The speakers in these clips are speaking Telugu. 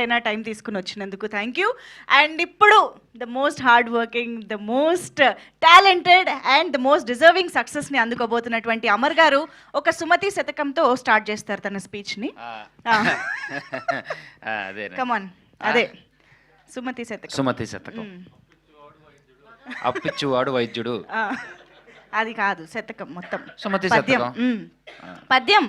అయినా టైం తీసుకుని వచ్చినందుకు థ్యాంక్ యూ. అండ్ ఇప్పుడు the most hard working, the most talented and the most deserving సక్సెస్ని అందుకోబోతున్నటువంటి అమర్ గారు ఒక సుమతి శతకంతో స్టార్ట్ చేస్తారు తన స్పీచ్ని. కమాన్, అదే సుమతి శతకం. సుమతి శతకం. అప్పిచ్చువాడు వైద్యుడు. అది కాదు, శతకం మొత్తం. సుమతి పద్యం. శతకం. పద్యం.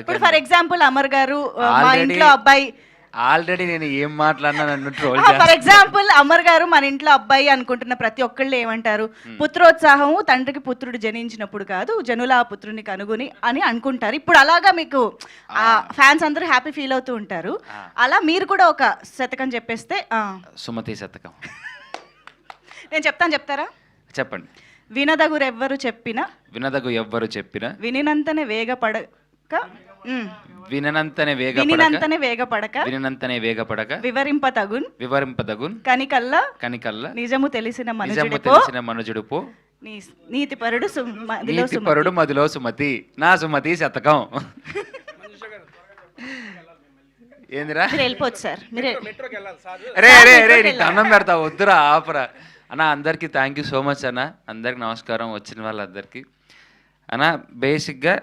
ఇప్పుడు ఫర్ ఎగ్జాంపుల్ అమర్ గారు మా ఇంట్లో అబ్బాయి, ఆల్రెడీ నేను ఏం మాట్లాడినా నన్ను ట్రోల్ ఫర్ ఎగ్జాంపుల్ అమర్ గారు మన ఇంట్లో అబ్బాయి అనుకుంటున్న ప్రతి ఒక్కళ్ళు ఏమంటారు, పుత్రోత్సాహము తండ్రికి పుత్రుడు జనించినప్పుడు కాదు, జనుల ఆ పుత్రుని కనుగొని అని అనుకుంటారు. ఇప్పుడు అలాగా మీకు ఆ ఫ్యాన్స్ అందరూ హ్యాపీ ఫీల్ అవుతూ ఉంటారు. అలా మీరు కూడా ఒక శతకం చెప్పేస్తే. సుమతి శతకం నేను చెప్తాను, చెప్తారా? చెప్పండి. వినదగురెవ్వరు చెప్పిన, వినదగు ఎవ్వరు చెప్పిన, వినినంతనే వేగపడక, వినంతనే వేగపడక, వినంతనే వేగపడక, వివరింపతగున్ వివరింపదగున్, కనికల్లా కనికల్లా, నిజము తెలిసిన మనుజుడుపో, నీతిపరుడు నీతిపరుడు మదిలో సుమతి. నా సుమతి శతకం. ఏందిరా వెళ్ళిపోవచ్చు సార్, మీరే. రే రే రే నీకు అన్నం పెడతా, వద్దురా ఆపరా అన్న. అందరికీ థ్యాంక్ యూ సో మచ్ అన్న. అందరికి నమస్కారం, వచ్చిన వాళ్ళందరికీ. అన్న బేసిక్గా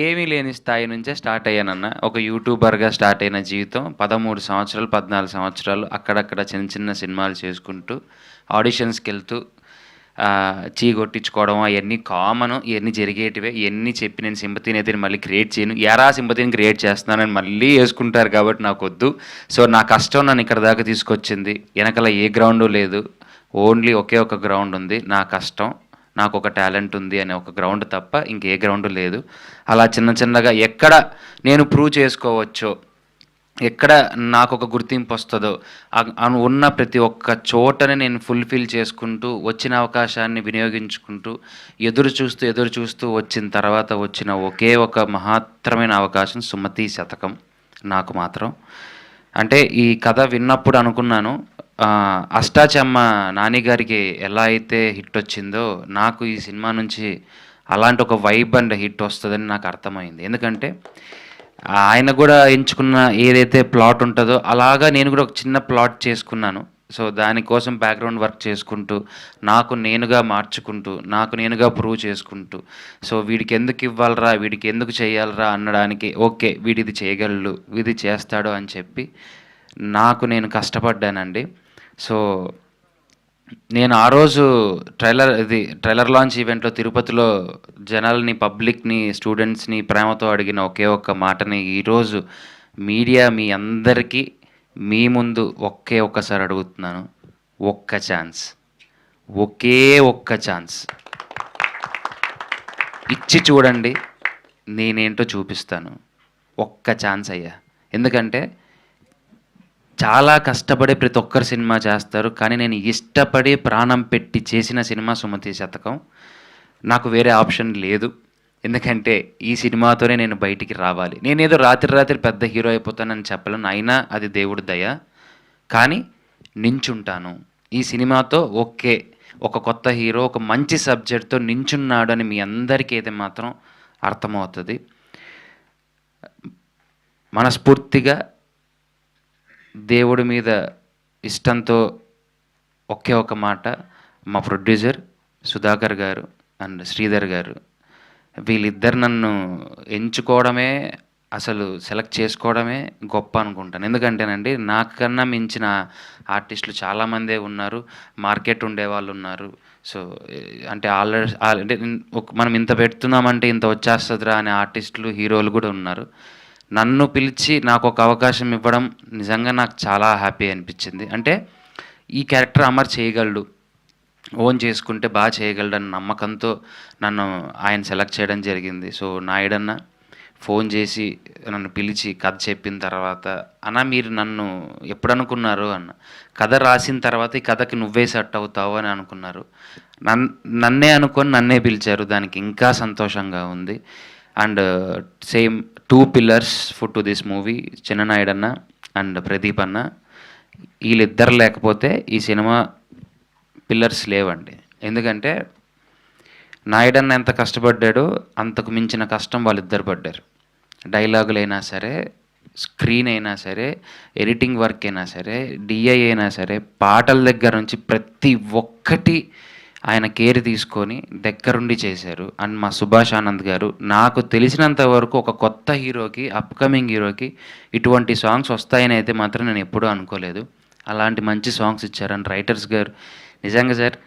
ఏమీ లేని స్థాయి నుంచే స్టార్ట్ అయ్యానన్న. ఒక యూట్యూబర్గా స్టార్ట్ అయిన జీవితం 13 సంవత్సరాలు 14 సంవత్సరాలు అక్కడక్కడ చిన్న చిన్న సినిమాలు చేసుకుంటూ ఆడిషన్స్కి వెళ్తూ కొట్టించుకోవడం అవన్నీ కామను, ఇవన్నీ జరిగేటివే. ఇవన్నీ చెప్పి నేను సింపతిని అయితే మళ్ళీ క్రియేట్ చేయను. ఎరా సింపతిని క్రియేట్ చేస్తున్నానని మళ్ళీ వేసుకుంటారు కాబట్టి నాకు వద్దు. సో నా కష్టం నన్ను ఇక్కడ దాకా తీసుకొచ్చింది. వెనకాల ఏ గ్రౌండు లేదు, ఓన్లీ ఒకే ఒక గ్రౌండ్ ఉంది, నా కష్టం, నాకు ఒక టాలెంట్ ఉంది అనే ఒక గ్రౌండ్ తప్ప ఇంకే గ్రౌండ్ లేదు. అలా చిన్న చిన్నగా ఎక్కడ నేను ప్రూవ్ చేసుకోవచ్చో, ఎక్కడ నాకు ఒక గుర్తింపు వస్తుందో ఉన్న ప్రతి ఒక్క చోటనే నేను ఫుల్ఫిల్ చేసుకుంటూ వచ్చిన అవకాశాన్ని వినియోగించుకుంటూ ఎదురు చూస్తూ వచ్చిన తర్వాత వచ్చిన ఒకే ఒక మహత్తరమైన అవకాశం సుమతి శతకం నాకు మాత్రం. అంటే ఈ కథ విన్నప్పుడు అనుకున్నాను, అష్టాచమ్మ నానిగారికి ఎలా అయితే హిట్ వచ్చిందో నాకు ఈ సినిమా నుంచి అలాంటి ఒక వైబ్ అండ్ హిట్ వస్తుందని నాకు అర్థమైంది. ఎందుకంటే ఆయన కూడా ఎంచుకున్న ఏదైతే ప్లాట్ ఉంటుందో అలాగా నేను కూడా ఒక చిన్న ప్లాట్ చేసుకున్నాను. సో దానికోసం బ్యాక్గ్రౌండ్ వర్క్ చేసుకుంటూ నాకు నేనుగా మార్చుకుంటూ నాకు నేనుగా ప్రూవ్ చేసుకుంటూ, సో వీడికి ఎందుకు ఇవ్వాలరా, వీడికి ఎందుకు చేయాలరా అనడానికి, ఓకే వీడిది చేయగలడు, ఇది చేస్తాడు అని చెప్పి నాకు నేను కష్టపడ్డానండి. సో నేను ఆ రోజు ట్రైలర్ లాంచ్ ఈవెంట్లో తిరుపతిలో జనాల్ని, పబ్లిక్ని, స్టూడెంట్స్ని ప్రేమతో అడిగిన ఒకే ఒక్క మాటని ఈరోజు మీడియా మీ అందరికీ మీ ముందు ఒక్కసారి అడుగుతున్నాను. ఒక్క ఛాన్స్, ఒకే ఒక్క ఛాన్స్ ఇచ్చి చూడండి, నేనేంటో చూపిస్తాను. ఒక్క ఛాన్స్ అయ్యా. ఎందుకంటే చాలా కష్టపడి ప్రతి ఒక్కరు సినిమా చేస్తారు, కానీ నేను ఇష్టపడి ప్రాణం పెట్టి చేసిన సినిమా సుమతి శతకం. నాకు వేరే ఆప్షన్ లేదు. ఎందుకంటే ఈ సినిమాతోనే నేను బయటికి రావాలి. నేనేదో రాత్రి పెద్ద హీరో అయిపోతానని చెప్పలేను, అయినా అది దేవుడి దయ. కానీ నించుంటాను ఈ సినిమాతో. ఒక కొత్త హీరో ఒక మంచి సబ్జెక్ట్తో నించున్నాడు అని మీ అందరికీ అయితే మాత్రం అర్థమవుతుంది. మనస్ఫూర్తిగా దేవుడి మీద ఇష్టంతో ఒకే ఒక మాట, మా ప్రొడ్యూసర్ సుధాకర్ గారు అండ్ శ్రీధర్ గారు, వీళ్ళిద్దరు నన్ను ఎంచుకోవడమే, అసలు సెలెక్ట్ చేసుకోవడమే గొప్ప అనుకుంటాను. ఎందుకంటేనండి నాకన్నా మించిన ఆర్టిస్టులు చాలామందే ఉన్నారు, మార్కెట్ ఉండేవాళ్ళు ఉన్నారు. సో అంటే అంటే మనం ఇంత పెడుతున్నామంటే ఇంత వచ్చేస్తుందిరా అనే ఆర్టిస్టులు, హీరోలు కూడా ఉన్నారు. నన్ను పిలిచి నాకు ఒక అవకాశం ఇవ్వడం నిజంగా నాకు చాలా హ్యాపీ అనిపించింది. అంటే ఈ క్యారెక్టర్ అమర్ చేయగలడు, ఓన్ చేసుకుంటే బాగా చేయగలడు అన్న నమ్మకంతో నన్ను ఆయన సెలెక్ట్ చేయడం జరిగింది. సో నాయుడన్న ఫోన్ చేసి నన్ను పిలిచి కథ చెప్పిన తర్వాత, అన్న మీరు నన్ను ఎప్పుడు అనుకున్నారు అన్న, కథ రాసిన తర్వాత ఈ కథకి నువ్వే సెట్ అవుతావు అని అనుకున్నారు. నన్నే అనుకొని నన్నే పిలిచారు, దానికి ఇంకా సంతోషంగా ఉంది. And same 2 pillars to this movie, చిన్ననాయుడన్న అండ్ ప్రదీప్ అన్న. వీళ్ళిద్దరు లేకపోతే ఈ సినిమా పిల్లర్స్ లేవండి. ఎందుకంటే నాయుడన్న ఎంత కష్టపడ్డాడో అంతకు మించిన కష్టం వాళ్ళిద్దరు పడ్డారు. డైలాగులైనా సరే, స్క్రీన్ అయినా సరే, ఎడిటింగ్ వర్క్ అయినా సరే, డిఐ అయినా సరే, పాటల దగ్గర నుంచి ప్రతి ఒక్కటి ఆయన కేర్ తీసుకొని దగ్గరుండి చేశారు. అండ్ మా సుభాష్ ఆనంద్ గారు నాకు తెలిసినంత వరకు ఒక కొత్త హీరోకి, అప్కమింగ్ హీరోకి ఇటువంటి సాంగ్స్ వస్తాయని అయితే మాత్రం నేను ఎప్పుడూ అనుకోలేదు. అలాంటి మంచి సాంగ్స్ ఇచ్చారు. అండ్ రైటర్స్ గారు నిజంగా సార్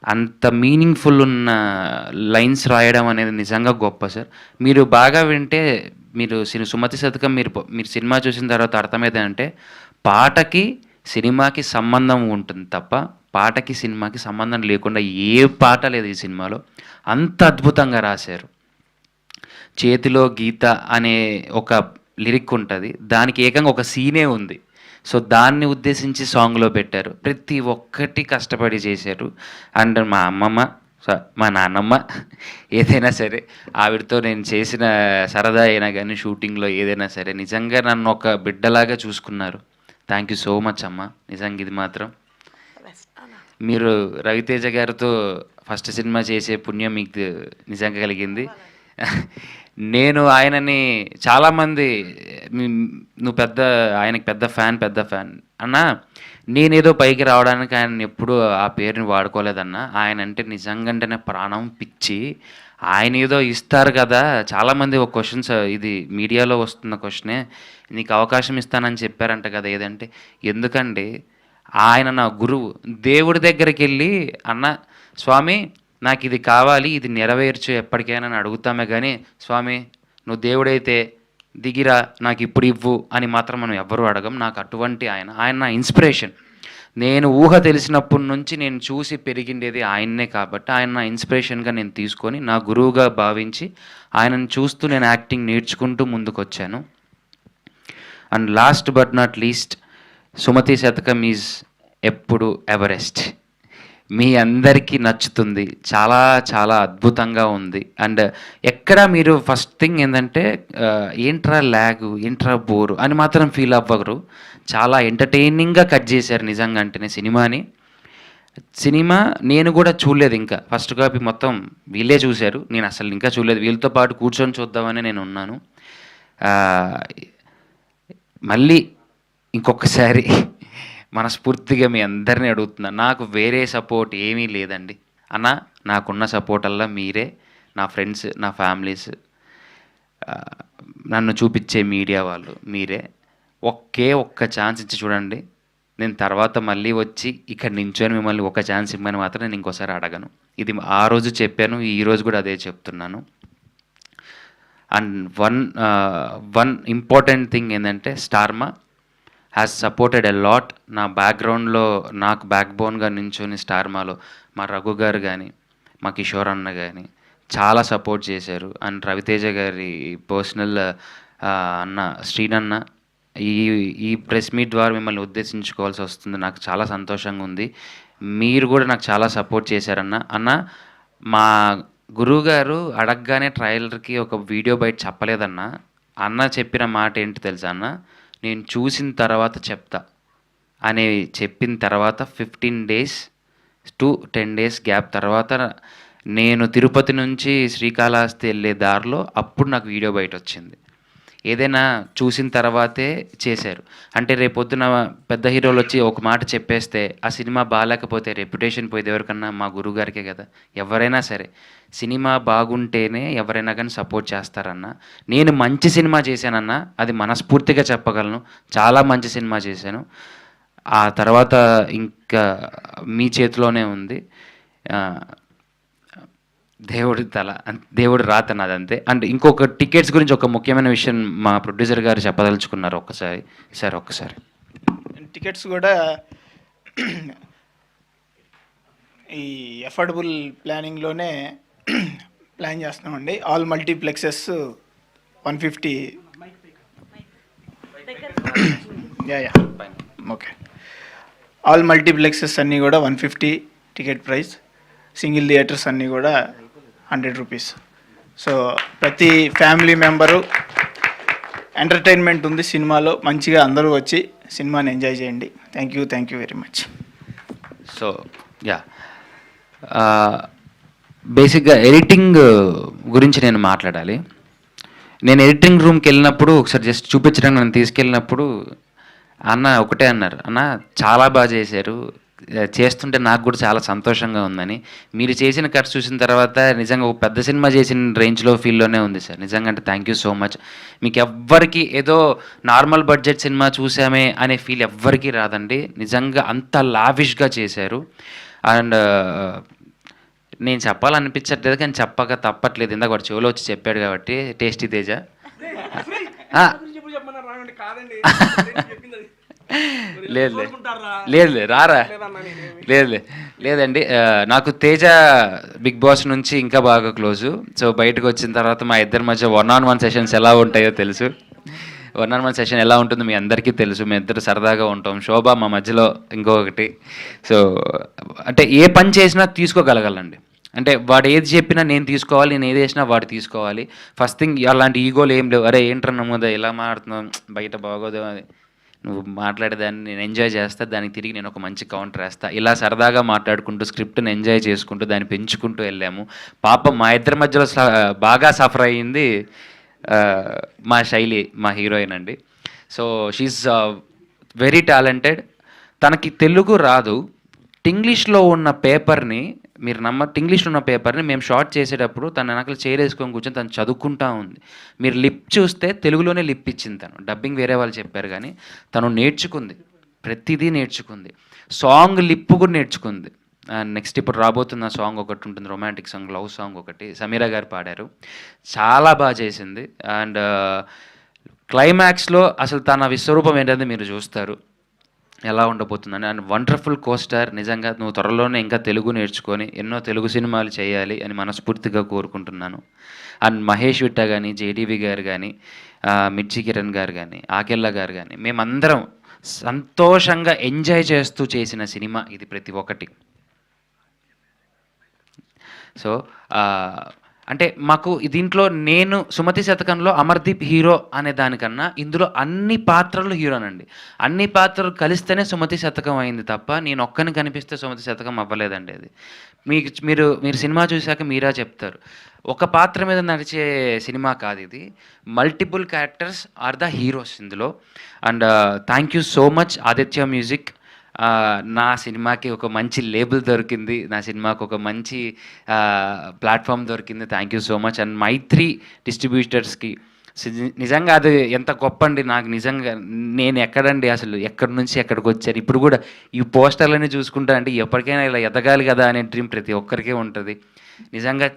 అంత మీనింగ్ఫుల్ ఉన్న లైన్స్ రాయడం అనేది నిజంగా గొప్ప సార్. మీరు బాగా వింటే మీరు సుమతి శతకం మీరు సినిమా చూసిన తర్వాత అర్థమైందంటే పాటకి సినిమాకి సంబంధం ఉంటుంది తప్ప పాటకి సినిమాకి సంబంధం లేకుండా ఏ పాట లేదు ఈ సినిమాలో. అంత అద్భుతంగా రాశారు. చేతిలో గీత అనే ఒక లిరిక్ ఉంటుంది, దానికి ఏకంగా ఒక సీనే ఉంది. సో దాన్ని ఉద్దేశించి సాంగ్లో పెట్టారు. ప్రతి ఒక్కటి కష్టపడి చేశారు. అండ్ మా అమ్మమ్మ, మా నాన్నమ్మ ఏదైనా సరే ఆవిడతో నేను చేసిన సరదా అయినా కానీ షూటింగ్లో ఏదైనా సరే నిజంగా నన్ను ఒక బిడ్డలాగా చూసుకున్నారు. థ్యాంక్ యూ సో మచ్ అమ్మ. నిజంగా ఇది మాత్రం మీరు రవితేజ గారితో ఫస్ట్ సినిమా చేసే పుణ్యం మీకు నిజంగా కలిగింది. నేను ఆయనని చాలామంది నువ్వు ఆయనకి పెద్ద ఫ్యాన్ అన్నా, నేనేదో పైకి రావడానికి ఆయన ఎప్పుడూ ఆ పేరుని వాడుకోలేదన్నా. ఆయన అంటే నిజంగానే ప్రాణం, పిచ్చి. ఆయన ఏదో ఇస్తారు కదా, చాలామంది ఒక క్వశ్చన్స్, ఇది మీడియాలో వస్తున్న క్వశ్చనే, నీకు అవకాశం ఇస్తానని చెప్పారంట కదా ఏదంటే, ఎందుకండి ఆయన నా గురువు. దేవుడి దగ్గరికి వెళ్ళి అన్న స్వామి నాకు ఇది కావాలి, ఇది నెరవేర్చు ఎప్పటికైనా అని అడుగుతామే కానీ స్వామి నువ్వు దేవుడైతే దిగిరా నాకు ఇప్పుడు ఇవ్వు అని మాత్రం మనం ఎవ్వరూ అడగం. నాకు అటువంటి ఆయన నా ఇన్స్పిరేషన్. నేను ఊహ తెలిసినప్పటి నుంచి నేను చూసి పెరిగిండేది ఆయన్నే కాబట్టి ఆయన నా ఇన్స్పిరేషన్గా నేను తీసుకొని నా గురువుగా భావించి ఆయనను చూస్తూ నేను యాక్టింగ్ నేర్చుకుంటూ ముందుకు వచ్చాను. And last but not least, Sumathi Sathakam is ఎప్పుడు ఎవరెస్ట్. మీ అందరికీ నచ్చుతుంది. చాలా చాలా అద్భుతంగా ఉంది. అండ్ ఎక్కడ మీరు ఫస్ట్ థింగ్ ఏంటంటే ఏంట్రా ల్యాగు, ఏంట్రా బోరు అని మాత్రం ఫీల్ అవ్వరు. చాలా ఎంటర్టైనింగ్గా కట్ చేశారు నిజంగా అంటేనే సినిమాని. సినిమా నేను కూడా చూడలేదు ఇంకా. ఫస్ట్ కాపీ మొత్తం వీళ్ళే చూశారు, నేను అసలు ఇంకా చూడలేదు. వీళ్ళతో పాటు కూర్చొని చూద్దామని నేను ఉన్నాను. మళ్ళీ ఇంకొకసారి మనస్ఫూర్తిగా మీ అందరినీ అడుగుతున్నా, నాకు వేరే సపోర్ట్ ఏమీ లేదండి అన్న. నాకున్న సపోర్ట్ అల్లా మీరే, నా ఫ్రెండ్స్, నా ఫ్యామిలీస్, నన్ను చూపించే మీడియా వాళ్ళు మీరే. ఒక్క ఛాన్స్ ఇచ్చి చూడండి. నేను తర్వాత మళ్ళీ వచ్చి ఇక్కడ నించొని మిమ్మల్ని ఒక ఛాన్స్ ఇమ్మని మాత్రం నేను ఇంకోసారి అడగను. ఇది ఆ రోజు చెప్పాను, ఈరోజు కూడా అదే చెప్తున్నాను. అండ్ వన్ ఇంపార్టెంట్ థింగ్ ఏంటంటే Star Maa has supported a lot. నా బ్యాక్గ్రౌండ్లో నాకు బ్యాక్ బోన్గా నించొని స్టార్మాలో మా రఘు గారు కానీ, మా కిషోర్ అన్న కానీ చాలా సపోర్ట్ చేశారు. అండ్ రవితేజ గారి పర్సనల్ అన్న శ్రీనన్న, ఈ ప్రెస్ మీట్ ద్వారా మిమ్మల్ని ఉద్దేశించుకోవాల్సి వస్తుంది. నాకు చాలా సంతోషంగా ఉంది. మీరు కూడా నాకు చాలా సపోర్ట్ చేశారన్న. అన్న మా గురువుగారు అడగగానే ట్రైలర్కి ఒక వీడియో బయట చెప్పలేదన్న. అన్న చెప్పిన మాట ఏంటి తెలుసా అన్న, నేను చూసిన తర్వాత చెప్తా అని చెప్పిన తర్వాత 15 days to 10 days గ్యాప్ తర్వాత నేను తిరుపతి నుంచి శ్రీకాళహస్తి వెళ్ళే దారిలో అప్పుడు నాకు వీడియో బయట వచ్చింది. ఏదైనా చూసిన తర్వాతే చేశారు. అంటే రేపొద్దున పెద్ద హీరోలు వచ్చి ఒక మాట చెప్పేస్తే ఆ సినిమా బాగాలేకపోతే రెప్యుటేషన్ పోయేది ఎవరికన్నా? మా గురువుగారికే కదా. ఎవరైనా సరే సినిమా బాగుంటేనే ఎవరైనా కానీ సపోర్ట్ చేస్తారన్న. నేను మంచి సినిమా చేశానన్నా, అది మనస్ఫూర్తిగా చెప్పగలను. చాలా మంచి సినిమా చేశాను. ఆ తర్వాత ఇంకా మీ చేతిలోనే ఉంది. దేవుడి రాత నాదంతే. అండ్ ఇంకొక టికెట్స్ గురించి ఒక ముఖ్యమైన విషయం మా ప్రొడ్యూసర్ గారు చెప్పదలుచుకున్నారు. ఒక్కసారి టికెట్స్ కూడా ఈ అఫోర్డబుల్ ప్లానింగ్లోనే ప్లాన్ చేస్తున్నామండి. All multiplexes 150. Okay, all multiplexes అన్నీ కూడా 150 టికెట్ ప్రైస్. సింగిల్ థియేటర్స్ అన్నీ కూడా 100 రూపీస్. సో ప్రతి ఫ్యామిలీ మెంబరు ఎంటర్టైన్మెంట్ ఉంది సినిమాలో. మంచిగా అందరూ వచ్చి సినిమాని ఎంజాయ్ చేయండి. Thank you very much. So బేసిక్గా ఎడిటింగ్ గురించి నేను మాట్లాడాలి. నేను ఎడిటింగ్ రూమ్కి వెళ్ళినప్పుడు ఒకసారి జస్ట్ చూపించడానికి నన్ను తీసుకెళ్ళినప్పుడు అన్న ఒకటే అన్నారు, అన్న చాలా బాగా చేశారు, చేస్తుంటే నాకు కూడా చాలా సంతోషంగా ఉందని. మీరు చేసిన కట్స్ చూసిన తర్వాత నిజంగా ఒక పెద్ద సినిమా చేసిన రేంజ్లో ఫీల్లోనే ఉంది సార్. నిజంగా అంటే థ్యాంక్ యూ సో మచ్. మీకు ఎవ్వరికి ఏదో నార్మల్ బడ్జెట్ సినిమా చూసామే అనే ఫీల్ ఎవ్వరికీ రాదండి. నిజంగా అంత లావిష్గా చేశారు. అండ్ నేను చెప్పాలనిపించట్లేదు కానీ చెప్పక తప్పట్లేదు. ఇందాక వాడు చెవులో వచ్చి చెప్పాడు కాబట్టి టేస్టీ తేజ. లేదు లేదు రారా లేదండి. నాకు తేజ బిగ్ బాస్ నుంచి ఇంకా బాగా క్లోజు. సో బయటకు వచ్చిన తర్వాత మా ఇద్దరి మధ్య 1-on-1 సెషన్స్ ఎలా ఉంటాయో తెలుసు. 1-on-1 సెషన్ ఎలా ఉంటుందో మీ అందరికీ తెలుసు. మేము ఇద్దరు సరదాగా ఉంటాం. శోభ మా మధ్యలో ఇంకొకటి. సో అంటే ఏ పని చేసినా తీసుకోగలగాలండి. అంటే వాడు ఏది చెప్పినా నేను తీసుకోవాలి, నేను ఏది చేసినా వాడు తీసుకోవాలి. ఫస్ట్ థింగ్ అలాంటి ఈగోలు ఏం లేవు. అరే ఏంట్రా నమ్మదా ఇలా మాట్లాడుతున్నావు, బయట బాగోదు, నువ్వు మాట్లాడేదాన్ని నేను ఎంజాయ్ చేస్తా, దానికి తిరిగి నేను ఒక మంచి కౌంటర్ వేస్తా. ఇలా సరదాగా మాట్లాడుకుంటూ స్క్రిప్ట్ని ఎంజాయ్ చేసుకుంటూ దాన్ని పెంచుకుంటూ వెళ్ళాము. పాపం మా ఇద్దరి మధ్యలో బాగా సఫర్ అయ్యింది మా శైలి, మా హీరోయిన్ అండి. So she's very talented. తనకి తెలుగు రాదు. ఇంగ్లీష్లో ఉన్న పేపర్ని మీరు ఇంగ్లీష్లో ఉన్న పేపర్ని మేము షార్ట్ చేసేటప్పుడు తన వెనకాల చేరేసుకొని కూర్చొని తను చదువుకుంటా ఉంది. మీరు లిప్ చూస్తే తెలుగులోనే లిప్ ఇచ్చింది తను. డబ్బింగ్ వేరే వాళ్ళు చెప్పారు కానీ తను నేర్చుకుంది, ప్రతిదీ నేర్చుకుంది. సాంగ్ లిప్ కూడా నేర్చుకుంది. నెక్స్ట్ ఇప్పుడు రాబోతున్న సాంగ్ ఒకటి ఉంటుంది, రొమాంటిక్ సాంగ్, లవ్ సాంగ్ ఒకటి సమీరా గారు పాడారు. చాలా బాగా చేసింది. అండ్ క్లైమాక్స్లో అసలు తన విశ్వరూపం ఏంటంటే మీరు చూస్తారు ఎలా ఉండబోతుందని. And wonderful costar. నిజంగా నువ్వు త్వరలోనే ఇంకా తెలుగు నేర్చుకొని ఎన్నో తెలుగు సినిమాలు చేయాలి అని మనస్ఫూర్తిగా కోరుకుంటున్నాను. అండ్ మహేష్ విట్ట కానీ, జేడీవి గారు కానీ, మిర్చి కిరణ్ గారు కానీ, ఆకెళ్ళ గారు కానీ, మేమందరం సంతోషంగా ఎంజాయ్ చేస్తూ చేసిన సినిమా ఇది ప్రతి ఒక్కటి. సో అంటే మాకు దీంట్లో నేను సుమతి శతకంలో అమర్దీప్ హీరో అనే దానికన్నా ఇందులో అన్ని పాత్రలు హీరోనండి. అన్ని పాత్రలు కలిస్తేనే సుమతి శతకం అయింది తప్ప నేను ఒక్కని కనిపిస్తే సుమతి శతకం అవ్వలేదండి. అది మీరు సినిమా చూశాక మీరా చెప్తారు. ఒక పాత్ర మీద నడిచే సినిమా కాదు ఇది. Multiple characters are the heroes ఇందులో. And thank you so much Aditya music. నా సినిమాకి ఒక మంచి లేబుల్ దొరికింది, నా సినిమాకి ఒక మంచి ప్లాట్ఫామ్ దొరికింది. Thank you so much. And Mythri డిస్ట్రిబ్యూటర్స్కి నిజంగా అది ఎంత గొప్ప అండి. నాకు నిజంగా నేను ఎక్కడండి అసలు ఎక్కడి నుంచి ఎక్కడికి వచ్చాను. ఇప్పుడు కూడా ఈ పోస్టర్లన్నీ చూసుకుంటా అంటే ఎప్పటికైనా ఇలా ఎదగాలి కదా అనే డ్రీమ్ ప్రతి ఒక్కరికే ఉంటుంది. నిజంగా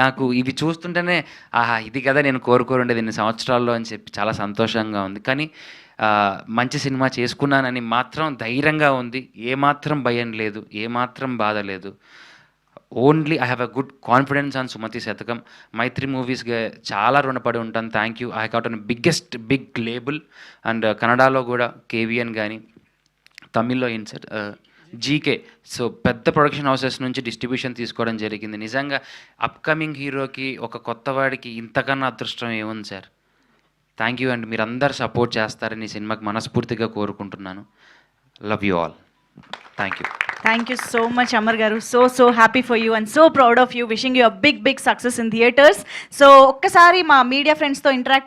నాకు ఇవి చూస్తుంటేనే ఆహా ఇది కదా నేను కోరుకోరుండేది ఇన్ని సంవత్సరాల్లో అని చెప్పి చాలా సంతోషంగా ఉంది. కానీ మంచి సినిమా చేసుకున్నానని మాత్రం ధైర్యంగా ఉంది. ఏమాత్రం భయం లేదు, ఏమాత్రం బాధ లేదు. Only I have a good confidence on Sumathi Sathakam. Mythri మూవీస్గా చాలా రుణపడి ఉంటాను. Thank you. I got an big label. And కన్నడలో కూడా కేవిఎన్ కానీ, తమిళ్లో ఏంటి సార్ జీకే. సో పెద్ద ప్రొడక్షన్ హౌసెస్ నుంచి డిస్ట్రిబ్యూషన్ తీసుకోవడం జరిగింది. నిజంగా అప్కమింగ్ హీరోకి ఒక కొత్తవాడికి ఇంతకన్నా అదృష్టం ఏముంది సార్. థ్యాంక్ యూ అండి. మీరు అందరు సపోర్ట్ చేస్తారని ఈ సినిమాకి మనస్ఫూర్తిగా కోరుకుంటున్నాను. Love you all. Thank you. Thank you so much, Amar Garu. So happy for you and so proud of you. Wishing you a big success in theatres. So, ఒక్కసారి మా మీడియా ఫ్రెండ్స్తో ఇంటరాక్ట్